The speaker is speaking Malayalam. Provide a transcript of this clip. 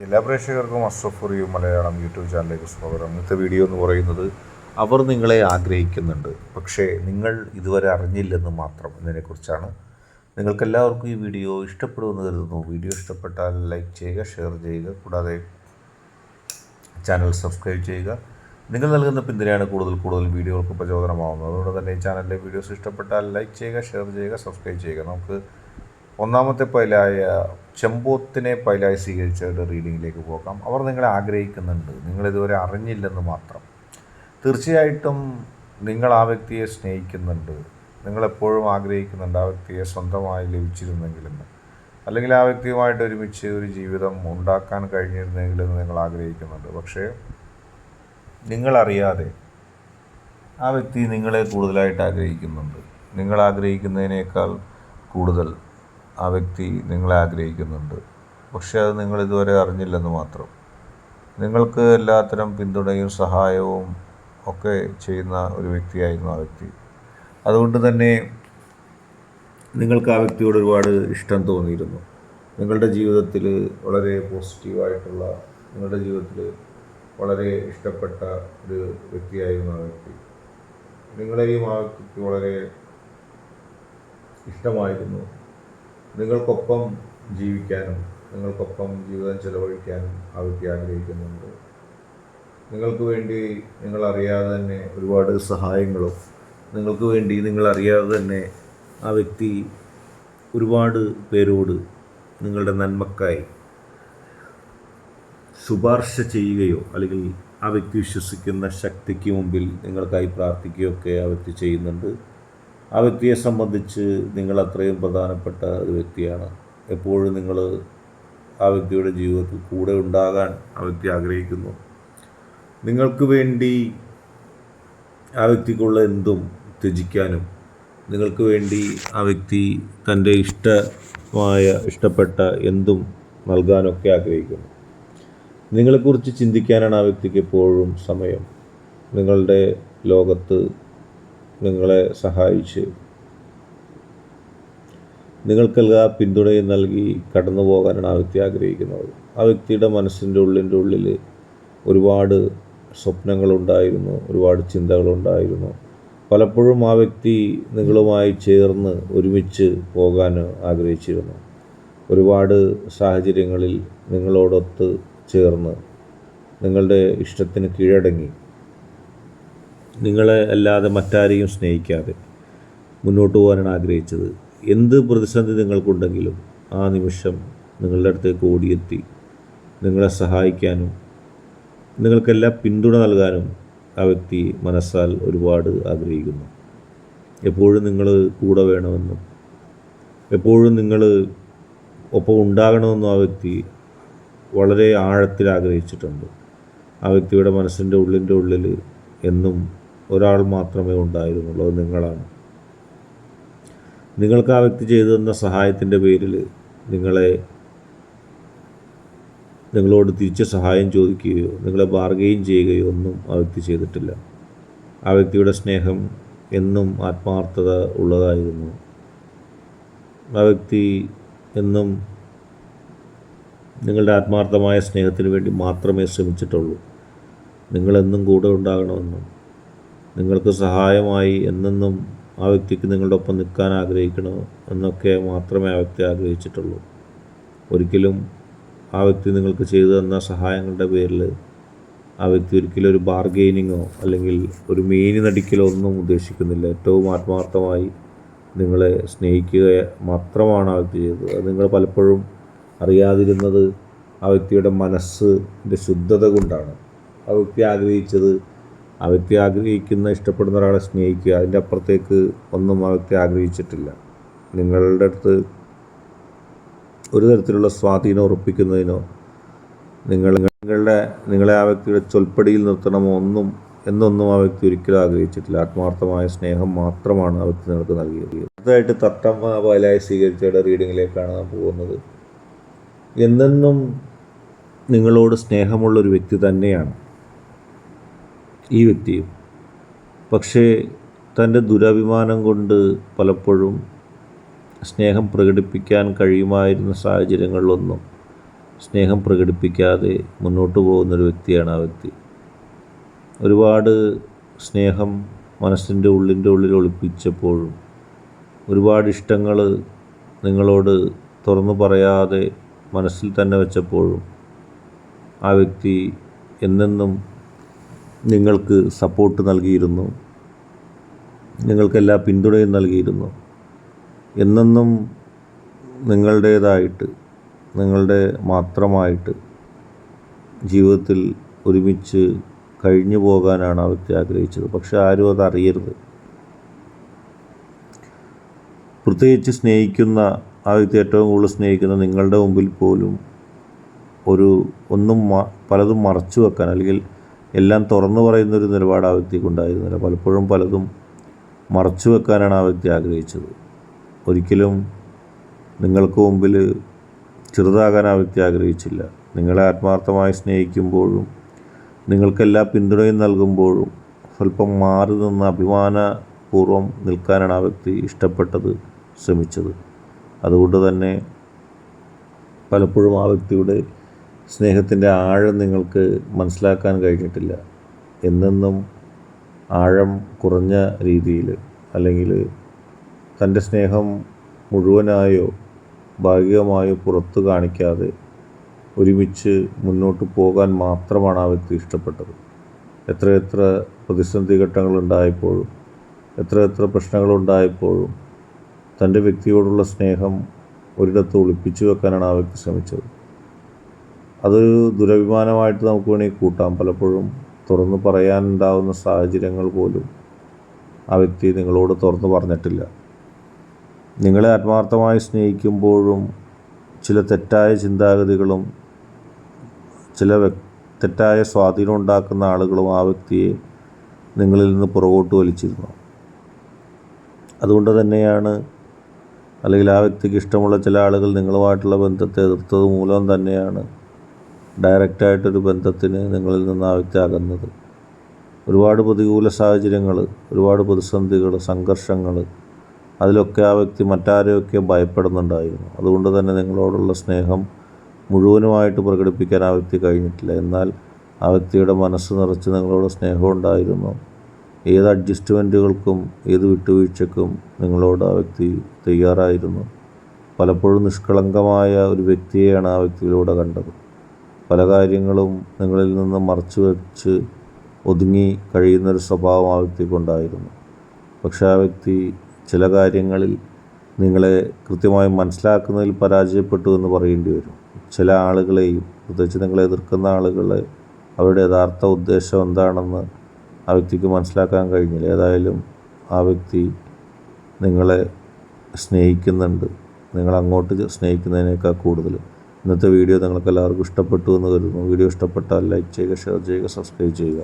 എല്ലാ പ്രേക്ഷകർക്കും അഷ്റഫ് റിവ്യൂ മലയാളം യൂട്യൂബ് ചാനലിലേക്ക് സ്വാഗതം. ഇന്നത്തെ വീഡിയോ എന്ന് പറയുന്നത് അവർ നിങ്ങളെ ആഗ്രഹിക്കുന്നുണ്ട്, പക്ഷേ നിങ്ങൾ ഇതുവരെ അറിഞ്ഞില്ലെന്ന് മാത്രം എന്നതിനെക്കുറിച്ചാണ്. നിങ്ങൾക്കെല്ലാവർക്കും ഈ വീഡിയോ ഇഷ്ടപ്പെടുമെന്ന് കരുതുന്നു. വീഡിയോ ഇഷ്ടപ്പെട്ടാൽ ലൈക്ക് ചെയ്യുക, ഷെയർ ചെയ്യുക, കൂടാതെ ചാനൽ സബ്സ്ക്രൈബ് ചെയ്യുക. നിങ്ങൾ നൽകുന്ന പിന്തുണയാണ് കൂടുതൽ വീഡിയോകൾക്ക് പ്രചോദനമാവുന്നത്. അതുകൊണ്ട് തന്നെ ഈ ചാനലിലെ വീഡിയോസ് ഇഷ്ടപ്പെട്ടാൽ ലൈക്ക് ചെയ്യുക, ഷെയർ ചെയ്യുക, സബ്സ്ക്രൈബ് ചെയ്യുക. നമുക്ക് ഒന്നാമത്തെ പൈലായ ചെമ്പോത്തിനെ പൈലായി സ്വീകരിച്ചവരുടെ റീഡിങ്ങിലേക്ക് പോകാം. അവർ നിങ്ങളെ ആഗ്രഹിക്കുന്നുണ്ട്, നിങ്ങളിതുവരെ അറിഞ്ഞില്ലെന്ന് മാത്രം. തീർച്ചയായിട്ടും നിങ്ങൾ ആ വ്യക്തിയെ സ്നേഹിക്കുന്നുണ്ട്, നിങ്ങളെപ്പോഴും ആഗ്രഹിക്കുന്നുണ്ട് ആ വ്യക്തിയെ സ്വന്തമായി ലഭിച്ചിരുന്നെങ്കിലെന്ന്, അല്ലെങ്കിൽ ആ വ്യക്തിയുമായിട്ട് ഒരുമിച്ച് ഒരു ജീവിതം ഉണ്ടാക്കാൻ കഴിഞ്ഞിരുന്നെങ്കിലെന്ന് നിങ്ങൾ ആഗ്രഹിക്കുന്നുണ്ട്. പക്ഷേ നിങ്ങളറിയാതെ ആ വ്യക്തി നിങ്ങളെ കൂടുതലായിട്ട് ആഗ്രഹിക്കുന്നുണ്ട്. നിങ്ങൾ ആഗ്രഹിക്കുന്നതിനേക്കാൾ കൂടുതൽ ആ വ്യക്തി നിങ്ങളെ ആഗ്രഹിക്കുന്നുണ്ട്. പക്ഷേ അത് നിങ്ങൾ ഇതുവരെ അറിഞ്ഞില്ലെന്ന് മാത്രം. നിങ്ങൾക്ക് എല്ലാത്തരം പിന്തുണയും സഹായവും ഒക്കെ ചെയ്യുന്ന ഒരു വ്യക്തിയായിരുന്നു ആ വ്യക്തി. അതുകൊണ്ട് തന്നെ നിങ്ങൾക്ക് ആ വ്യക്തിയോട് ഒരുപാട് ഇഷ്ടം തോന്നിയിരുന്നു. നിങ്ങളുടെ ജീവിതത്തിൽ വളരെ പോസിറ്റീവായിട്ടുള്ള, നിങ്ങളുടെ ജീവിതത്തിൽ വളരെ ഇഷ്ടപ്പെട്ട ഒരു വ്യക്തിയായിരുന്നു ആ വ്യക്തി. നിങ്ങളെയും ആ വ്യക്തിക്ക് വളരെ ഇഷ്ടമായിരുന്നു. നിങ്ങൾക്കൊപ്പം ജീവിക്കാനും നിങ്ങൾക്കൊപ്പം ജീവിതം ചെലവഴിക്കാനും ആ വ്യക്തി ആഗ്രഹിക്കുന്നുണ്ട്. നിങ്ങൾക്ക് വേണ്ടി നിങ്ങളറിയാതെ തന്നെ ഒരുപാട് സഹായങ്ങളും, നിങ്ങൾക്ക് വേണ്ടി നിങ്ങളറിയാതെ തന്നെ ആ വ്യക്തി ഒരുപാട് പേരോട് നിങ്ങളുടെ നന്മക്കായി ശുപാർശ ചെയ്യുകയോ അല്ലെങ്കിൽ ആ വ്യക്തി വിശ്വസിക്കുന്ന ശക്തിക്ക് മുമ്പിൽ നിങ്ങൾക്കായി പ്രാർത്ഥിക്കുകയൊക്കെ ആ വ്യക്തി ചെയ്യുന്നുണ്ട്. ആ വ്യക്തിയെ സംബന്ധിച്ച് നിങ്ങൾ അത്രയും പ്രധാനപ്പെട്ട ഒരു വ്യക്തിയാണ്. എപ്പോഴും നിങ്ങൾ ആ വ്യക്തിയുടെ ജീവിതത്തിൽ കൂടെ ഉണ്ടാകാൻ ആ വ്യക്തി ആഗ്രഹിക്കുന്നു. നിങ്ങൾക്ക് വേണ്ടി ആ വ്യക്തിക്കുള്ള എന്തും ത്യജിക്കാനും, നിങ്ങൾക്ക് വേണ്ടി ആ വ്യക്തി തൻ്റെ ഇഷ്ടപ്പെട്ട എന്തും നൽകാനൊക്കെ ആഗ്രഹിക്കുന്നു. നിങ്ങളെക്കുറിച്ച് ചിന്തിക്കാനാണ് ആ വ്യക്തിക്ക് എപ്പോഴും സമയം. നിങ്ങളുടെ ലോകത്ത് നിങ്ങളെ സഹായിച്ച് നിങ്ങൾക്കെല്ലാ പിന്തുണയും നൽകി കടന്നു പോകാനാണ് ആ വ്യക്തി ആഗ്രഹിക്കുന്നത്. ആ വ്യക്തിയുടെ മനസ്സിൻ്റെ ഉള്ളിൽ ഒരുപാട് സ്വപ്നങ്ങളുണ്ടായിരുന്നു, ഒരുപാട് ചിന്തകളുണ്ടായിരുന്നു. പലപ്പോഴും ആ വ്യക്തി നിങ്ങളുമായി ചേർന്ന് ഒരുമിച്ച് പോകാൻ ആഗ്രഹിച്ചിരുന്നു. ഒരുപാട് സാഹചര്യങ്ങളിൽ നിങ്ങളോടൊത്ത് ചേർന്ന് നിങ്ങളുടെ ഇഷ്ടത്തിന് കീഴടങ്ങി, നിങ്ങളെ അല്ലാതെ മറ്റാരെയും സ്നേഹിക്കാതെ മുന്നോട്ട് പോകാനാണ് ആഗ്രഹിച്ചത്. എന്ത് പ്രതിസന്ധി നിങ്ങൾക്കുണ്ടെങ്കിലും ആ നിമിഷം നിങ്ങളുടെ അടുത്തേക്ക് ഓടിയെത്തി നിങ്ങളെ സഹായിക്കാനും നിങ്ങൾക്കെല്ലാം പിന്തുണ നൽകാനും ആ വ്യക്തി മനസ്സാൽ ഒരുപാട് ആഗ്രഹിക്കുന്നു. എപ്പോഴും നിങ്ങൾ കൂടെ വേണമെന്നും എപ്പോഴും നിങ്ങൾ ഒപ്പം ഉണ്ടാകണമെന്നും ആ വ്യക്തി വളരെ ആഴത്തിൽ ആഗ്രഹിച്ചിട്ടുണ്ട്. ആ വ്യക്തിയുടെ മനസ്സിൻ്റെ ഉള്ളിൽ എന്നും ഒരാൾ മാത്രമേ ഉണ്ടായിരുന്നുള്ളൂ, അത് നിങ്ങളാണ്. നിങ്ങൾക്ക് ആ വ്യക്തി ചെയ്തു തന്ന സഹായത്തിൻ്റെ പേരിൽ നിങ്ങളോട് തിരിച്ച് സഹായം ചോദിക്കുകയോ നിങ്ങളെ ബാർഗെയിൻ ചെയ്യുകയോ ഒന്നും ആ വ്യക്തി ചെയ്തിട്ടില്ല. ആ വ്യക്തിയുടെ സ്നേഹം എന്നും ആത്മാർത്ഥത ഉള്ളതായിരുന്നു. ആ വ്യക്തി എന്നും നിങ്ങളുടെ ആത്മാർത്ഥമായ സ്നേഹത്തിന് വേണ്ടി മാത്രമേ ശ്രമിച്ചിട്ടുള്ളൂ. നിങ്ങളെന്നും കൂടെ ഉണ്ടാകണമെന്നും നിങ്ങൾക്ക് സഹായമായി എന്നെന്നും ആ വ്യക്തിക്ക് നിങ്ങളുടെ ഒപ്പം നിൽക്കാൻ ആഗ്രഹിക്കണം എന്നൊക്കെ മാത്രമേ ആ വ്യക്തി ആഗ്രഹിച്ചിട്ടുള്ളൂ. ഒരിക്കലും ആ വ്യക്തി നിങ്ങൾക്ക് ചെയ്തു തന്ന സഹായങ്ങളുടെ പേരിൽ ആ വ്യക്തി ഒരിക്കലും ഒരു ബാർഗെയിനിങ്ങോ അല്ലെങ്കിൽ ഒരു മേനി നടിക്കലോ ഒന്നും ഉദ്ദേശിക്കുന്നില്ല. ഏറ്റവും ആത്മാർത്ഥമായി നിങ്ങളെ സ്നേഹിക്കുക മാത്രമാണ് ആ വ്യക്തി ചെയ്തത്. അത് നിങ്ങൾ പലപ്പോഴും അറിയാതിരുന്നത് ആ വ്യക്തിയുടെ മനസ്സിൻ്റെ ശുദ്ധത കൊണ്ടാണ്. ആ വ്യക്തി ആഗ്രഹിച്ചത്, ആ വ്യക്തി ഇഷ്ടപ്പെടുന്ന ഒരാളെ സ്നേഹിക്കുക, അതിൻ്റെ അപ്പുറത്തേക്ക് ഒന്നും ആ വ്യക്തി ആഗ്രഹിച്ചിട്ടില്ല. നിങ്ങളുടെ അടുത്ത് ഒരു തരത്തിലുള്ള സ്വാധീനം ഉറപ്പിക്കുന്നതിനോ നിങ്ങളെ ആ വ്യക്തിയുടെ ചൊൽപ്പടിയിൽ നിർത്തണമോ എന്നൊന്നും ആ വ്യക്തി ഒരിക്കലും ആഗ്രഹിച്ചിട്ടില്ല. ആത്മാർത്ഥമായ സ്നേഹം മാത്രമാണ് ആ വ്യക്തി നിങ്ങൾക്ക് നൽകിയത്. അടുത്തതായിട്ട് തട്ടമ്മ പൈലായി സ്വീകരിച്ചവരുടെ റീഡിങ്ങിലേക്കാണ് നാം പോകുന്നത്. എന്നെന്നും നിങ്ങളോട് സ്നേഹമുള്ളൊരു വ്യക്തി തന്നെയാണ് ഈ വ്യക്തിയും. പക്ഷേ തൻ്റെ ദുരഭിമാനം കൊണ്ട് പലപ്പോഴും സ്നേഹം പ്രകടിപ്പിക്കാൻ കഴിയുമായിരുന്ന സാഹചര്യങ്ങളിലൊന്നും സ്നേഹം പ്രകടിപ്പിക്കാതെ മുന്നോട്ട് പോകുന്നൊരു വ്യക്തിയാണ് ആ വ്യക്തി. ഒരുപാട് സ്നേഹം മനസ്സിൻ്റെ ഉള്ളിൽ ഒളിപ്പിച്ചപ്പോഴും ഒരുപാട് ഇഷ്ടങ്ങൾ നിങ്ങളോട് തുറന്നു പറയാതെ മനസ്സിൽ തന്നെ വെച്ചപ്പോഴും ആ വ്യക്തി എന്നെന്നും നിങ്ങൾക്ക് സപ്പോർട്ട് നൽകിയിരുന്നു, നിങ്ങൾക്കെല്ലാ പിന്തുണയും നൽകിയിരുന്നു. എന്നെന്നും നിങ്ങളുടേതായിട്ട്, നിങ്ങളുടെ മാത്രമായിട്ട് ജീവിതത്തിൽ ഒരുമിച്ച് കഴിഞ്ഞു പോകാനാണ് ആ വ്യക്തി ആഗ്രഹിച്ചത്. പക്ഷെ ആരും അതറിയരുത്. പ്രത്യേകിച്ച് സ്നേഹിക്കുന്ന ആ വ്യക്തി, ഏറ്റവും കൂടുതൽ സ്നേഹിക്കുന്ന നിങ്ങളുടെ മുമ്പിൽ പോലും പലതും മറച്ചു വെക്കാൻ, അല്ലെങ്കിൽ എല്ലാം തുറന്നു പറയുന്നൊരു നിലപാട് ആ വ്യക്തിക്കുണ്ടായിരുന്നില്ല. പലപ്പോഴും പലതും മറച്ചു വെക്കാനാണ് ആ വ്യക്തി ആഗ്രഹിച്ചത്. ഒരിക്കലും നിങ്ങൾക്ക് മുമ്പിൽ ചെറുതാകാൻ ആ വ്യക്തി ആഗ്രഹിച്ചില്ല. നിങ്ങളെ ആത്മാർത്ഥമായി സ്നേഹിക്കുമ്പോഴും നിങ്ങൾക്കെല്ലാ പിന്തുണയും നൽകുമ്പോഴും സ്വല്പം മാറി നിന്ന് അഭിമാനപൂർവ്വം നിൽക്കാനാണ് ആ വ്യക്തി ഇഷ്ടപ്പെട്ടത്, ശ്രമിച്ചത്. അതുകൊണ്ട് തന്നെ പലപ്പോഴും ആ വ്യക്തിയുടെ സ്നേഹത്തിൻ്റെ ആഴം നിങ്ങൾക്ക് മനസ്സിലാക്കാൻ കഴിഞ്ഞിട്ടില്ല. എന്നെന്നും ആഴം കുറഞ്ഞ രീതിയിൽ, അല്ലെങ്കിൽ തൻ്റെ സ്നേഹം മുഴുവനായോ ഭാഗികമായോ പുറത്തു കാണിക്കാതെ ഒരുമിച്ച് മുന്നോട്ട് പോകാൻ മാത്രമാണ് ആ വ്യക്തി ഇഷ്ടപ്പെട്ടത്. എത്രയെത്ര പ്രതിസന്ധി ഘട്ടങ്ങളുണ്ടായപ്പോഴും, എത്രയെത്ര പ്രശ്നങ്ങളുണ്ടായപ്പോഴും തൻ്റെ വ്യക്തിയോടുള്ള സ്നേഹം ഒരിടത്ത് ഒളിപ്പിച്ചു വെക്കാനാണ് ആ വ്യക്തി ശ്രമിച്ചത്. അതൊരു ദുരഭിമാനമായിട്ട് നമുക്ക് വേണമെങ്കിൽ കൂട്ടാം. പലപ്പോഴും തുറന്നു പറയാനുണ്ടാവുന്ന സാഹചര്യങ്ങൾ പോലും ആ വ്യക്തി നിങ്ങളോട് തുറന്നു പറഞ്ഞിട്ടില്ല. നിങ്ങളെ ആത്മാർത്ഥമായി സ്നേഹിക്കുമ്പോഴും ചില തെറ്റായ ചിന്താഗതികളും ചില തെറ്റായ സ്വാധീനം ഉണ്ടാക്കുന്ന ആളുകളും ആ വ്യക്തിയെ നിങ്ങളിൽ നിന്ന് പുറകോട്ട് വലിച്ചിരുന്നു. അതുകൊണ്ട് തന്നെയാണ്, അല്ലെങ്കിൽ ആ വ്യക്തിക്ക് ഇഷ്ടമുള്ള ചില ആളുകൾ നിങ്ങളുമായിട്ടുള്ള ബന്ധത്തെ എതിർത്തത് മൂലം തന്നെയാണ് ഡയറക്റ്റായിട്ടൊരു ബന്ധത്തിന് നിങ്ങളിൽ നിന്ന് ആ വ്യക്തി അകന്നത്. ഒരുപാട് പ്രതികൂല സാഹചര്യങ്ങൾ, ഒരുപാട് പ്രതിസന്ധികൾ, സംഘർഷങ്ങൾ, അതിലൊക്കെ ആ വ്യക്തി മറ്റാരെയൊക്കെ ഭയപ്പെടുന്നുണ്ടായിരുന്നു. അതുകൊണ്ട് തന്നെ നിങ്ങളോടുള്ള സ്നേഹം മുഴുവനുമായിട്ട് പ്രകടിപ്പിക്കാൻ ആ വ്യക്തി കഴിഞ്ഞിട്ടില്ല. എന്നാൽ ആ വ്യക്തിയുടെ മനസ്സ് നിറച്ച് നിങ്ങളോട് സ്നേഹമുണ്ടായിരുന്നു. ഏത് അഡ്ജസ്റ്റ്മെൻറ്റുകൾക്കും ഏത് വിട്ടുവീഴ്ചക്കും നിങ്ങളോട് ആ വ്യക്തി തയ്യാറായിരുന്നു. പലപ്പോഴും നിഷ്കളങ്കമായ ഒരു വ്യക്തിയെയാണ് ആ വ്യക്തിയിലൂടെ കണ്ടത്. പല കാര്യങ്ങളും നിങ്ങളിൽ നിന്ന് മറച്ചു വെച്ച് ഒതുങ്ങി കഴിയുന്നൊരു സ്വഭാവം ആ വ്യക്തിക്കുണ്ടായിരുന്നു. പക്ഷെ ആ വ്യക്തി ചില കാര്യങ്ങളിൽ നിങ്ങളെ കൃത്യമായി മനസ്സിലാക്കുന്നതിൽ പരാജയപ്പെട്ടു എന്ന് പറയേണ്ടി വരും. ചില ആളുകളെയും, പ്രത്യേകിച്ച് നിങ്ങളെ എതിർക്കുന്ന ആളുകളെ, അവരുടെ യഥാർത്ഥ ഉദ്ദേശം എന്താണെന്ന് ആ വ്യക്തിക്ക് മനസ്സിലാക്കാൻ കഴിഞ്ഞില്ല. ഏതായാലും ആ വ്യക്തി നിങ്ങളെ സ്നേഹിക്കുന്നുണ്ട്, നിങ്ങളങ്ങോട്ട് സ്നേഹിക്കുന്നതിനേക്കാൾ കൂടുതൽ. ഇന്നത്തെ വീഡിയോ നിങ്ങൾക്ക് എല്ലാവർക്കും ഇഷ്ടപ്പെട്ടു എന്ന് കരുതുന്നു. വീഡിയോ ഇഷ്ടപ്പെട്ടാൽ ലൈക്ക് ചെയ്യുക, ഷെയർ ചെയ്യുക, സബ്സ്ക്രൈബ് ചെയ്യുക.